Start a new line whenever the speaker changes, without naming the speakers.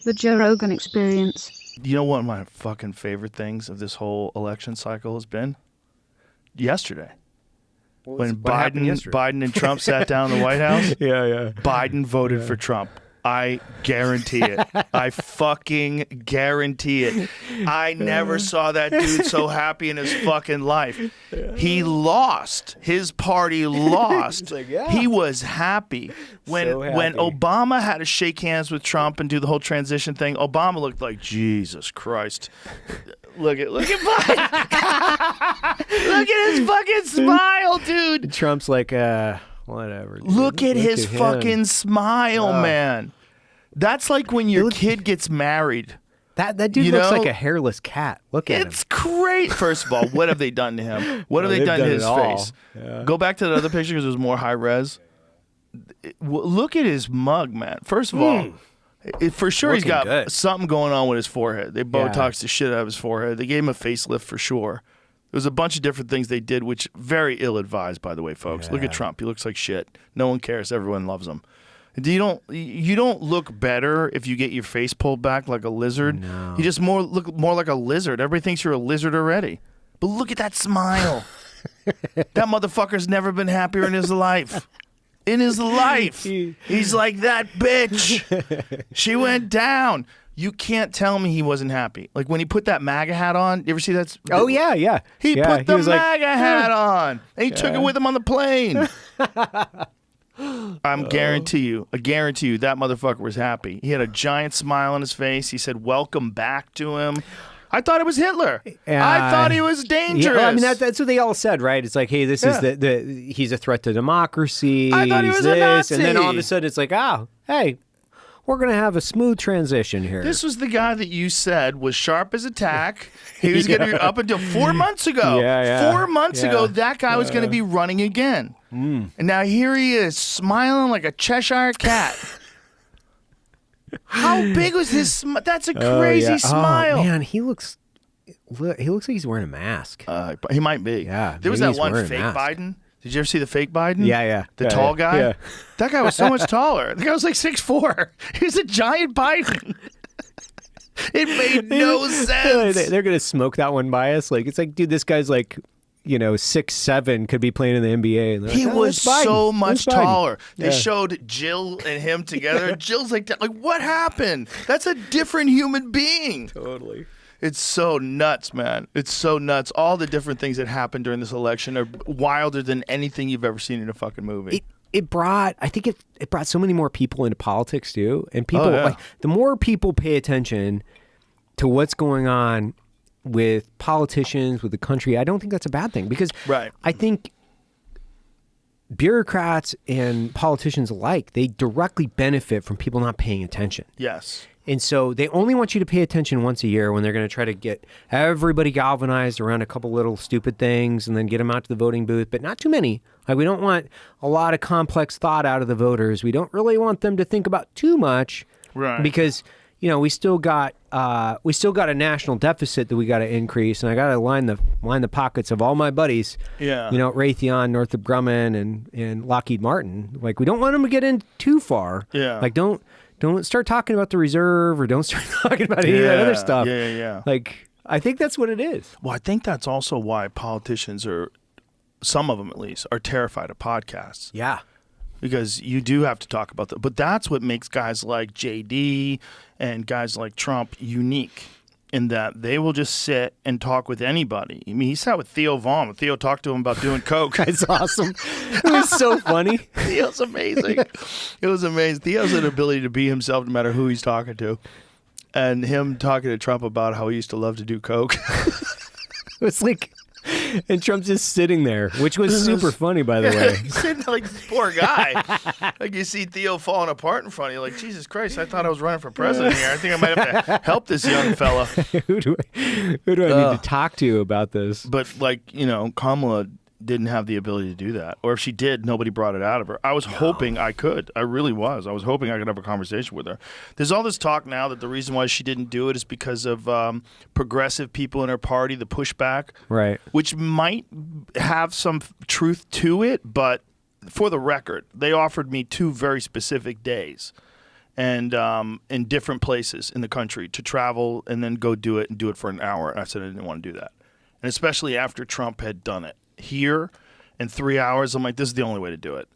The Joe Rogan Experience.
You know what one of my fucking favorite things of this whole election cycle has been? Yesterday. When Biden and Trump sat down in the White House,
Yeah.
Biden voted for Trump. I guarantee it. I fucking guarantee it. I never saw that dude so happy in his fucking life. He lost. His party lost.
He's like, yeah.
He was happy. When Obama had to shake hands with Trump and do the whole transition thing, Obama looked like, Jesus Christ. Look at Biden. Look at his fucking smile, dude.
Trump's like, whatever. Dude.
Look at his
him.
fucking smile, man. That's like when your kid gets married.
That dude looks like a hairless cat. Look at him.
It's great. First of all, what have they done to him? What have they done to his face?
Yeah.
Go back to the other picture because it was more high res. Look at his mug, man. First of all, for sure he's got something going on with his forehead. They Botoxed the shit out of his forehead. They gave him a facelift for sure. There was a bunch of different things they did, which very ill-advised, by the way, folks. Look at Trump. He looks like shit. No one cares. Everyone loves him. You don't look better if you get your face pulled back like a lizard.
No.
You just look more like a lizard. Everybody thinks you're a lizard already. But look at that smile. That motherfucker's never been happier in his life. In his life. He's like, that bitch. She went down. You can't tell me he wasn't happy. Like when he put that MAGA hat on. You ever see that?
Oh, yeah.
He put the MAGA hat on. And he took it with him on the plane. I guarantee you that motherfucker was happy. He had a giant smile on his face. He said, welcome back to him. I thought it was Hitler. I thought he was dangerous.
Yeah, I mean, that's what they all said, right? It's like, hey, this is he's a threat to democracy.
I thought he was a Nazi.
And then all of a sudden it's like, hey, we're going to have a smooth transition here.
This was the guy that you said was sharp as a tack. He was going to be up until 4 months ago. 4 months ago, that guy was going to be running again. And now here he is, smiling like a Cheshire cat. How big was his smile? That's a crazy smile.
Oh, man, he looks like he's wearing a mask.
He might be.
Yeah,
there was that one fake Biden. Did you ever see the fake Biden?
Yeah.
The tall guy?
Yeah.
That guy was so much taller. The guy was like 6'4". He's a giant Biden. It made no sense.
They're going to smoke that one by us. Like, it's like, dude, this guy's like, 6'7", could be playing in the NBA. And
he was so much taller. They
Yeah.
showed Jill and him together. Jill's like, what happened? That's a different human being.
Totally.
It's so nuts, man. It's so nuts. All the different things that happened during this election are wilder than anything you've ever seen in a fucking movie.
It brought so many more people into politics too. And people, like, the more people pay attention to what's going on with politicians, with the country, I don't think that's a bad thing, because I think bureaucrats and politicians alike, they directly benefit from people not paying attention.
Yes.
And so they only want you to pay attention once a year when they're going to try to get everybody galvanized around a couple little stupid things and then get them out to the voting booth, but not too many. Like, we don't want a lot of complex thought out of the voters. We don't really want them to think about too much, because we still got a national deficit that we got to increase, and I got to line the pockets of all my buddies.
Yeah.
Raytheon, Northrop Grumman, and Lockheed Martin. Like, we don't want them to get in too far.
Yeah.
Like, don't start talking about the reserve, or don't start talking about any of that other stuff.
Yeah.
Like, I think that's what it is.
Well, I think that's also why politicians some of them at least, are terrified of podcasts.
Yeah.
Because you do have to talk about that. But that's what makes guys like JD and guys like Trump unique, in that they will just sit and talk with anybody. I mean, he sat with Theo Vaughn. When Theo talked to him about doing coke.
That's awesome. It was so funny.
Theo's amazing. It was amazing. Theo's an ability to be himself no matter who he's talking to. And him talking to Trump about how he used to love to do coke.
It was like... And Trump's just sitting there, which was super funny, by the way.
He's sitting like this poor guy. Like, you see Theo falling apart in front of you. Like, Jesus Christ, I thought I was running for president here. I think I might have to help this young fella.
Who do I need to talk to about this?
But, Kamala didn't have the ability to do that. Or if she did, nobody brought it out of her. I was hoping I could. I really was. I was hoping I could have a conversation with her. There's all this talk now that the reason why she didn't do it is because of progressive people in her party, the pushback.
Right.
Which might have some truth to it, but for the record, they offered me 2 very specific days. and in different places in the country to travel and then go do it for an hour. And I said I didn't want to do that. And especially after Trump had done it here in 3 hours, I'm like, this is the only way to do it.